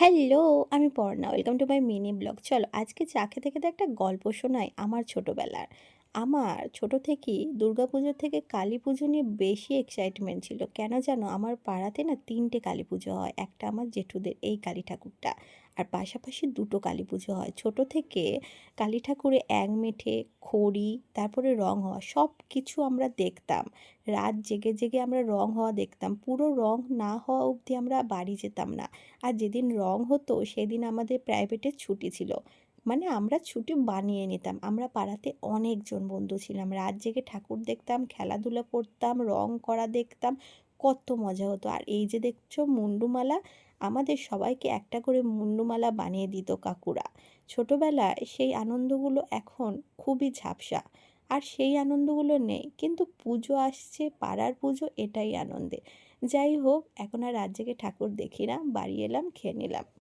Hello! আমি Parna. Welcome to my mini blog. চলো আজকে চা খেতে, খেতে একটা গল্প শোনাই আমার ছোটবেলার। আমার ছোট থেকেই দুর্গাপুজো থেকে কালীপুজো নিয়ে বেশি এক্সাইটমেন্ট ছিল। কেন জানো? আমার পাড়াতে না ৩ টে কালীপুজো হয়। একটা আমার জেঠুদের এই কালী ঠাকুরটা। আর পাশাপাশি ২ টো কালীপুজো হয়। ছোট থেকে কালী ঠাকুরে মেঠে, খড়ি, তারপরে রং হওয়া সবকিছু আমরা দেখতাম। রাত জেগে, জেগে আমরা রং হওয়া দেখতাম। পুরো রং না হওয়া অবধি আমরা বাড়ি যেতাম না। আর যেদিন রং হতো সেদিন আমাদের প্রাইভেটে ছুটি ছিল। মানে আমরা ছুটি বানিয়ে নিতাম। আমরা পাড়াতে অনেকজন বন্ধু ছিলাম। রাত জেগে ঠাকুর দেখতাম, খেলাধুলা করতাম, রং করা দেখতাম। কত মজা হতো। আর এই যে দেখছো মুন্ডুমালা, আমাদের সবাইকে একটা করে মুন্ডুমালা বানিয়ে দিত কাকুরা। ছোটবেলায় সেই আনন্দগুলো এখন খুবই ঝাপসা। আর সেই আনন্দগুলো নেই। কিন্তু পুজো আসছে, পাড়ার পুজো এটাই আনন্দের। যাই হোক, এখন আর রাত জেগে ঠাকুর দেখি না। বাড়ি এলাম, খেয়ে নিলাম।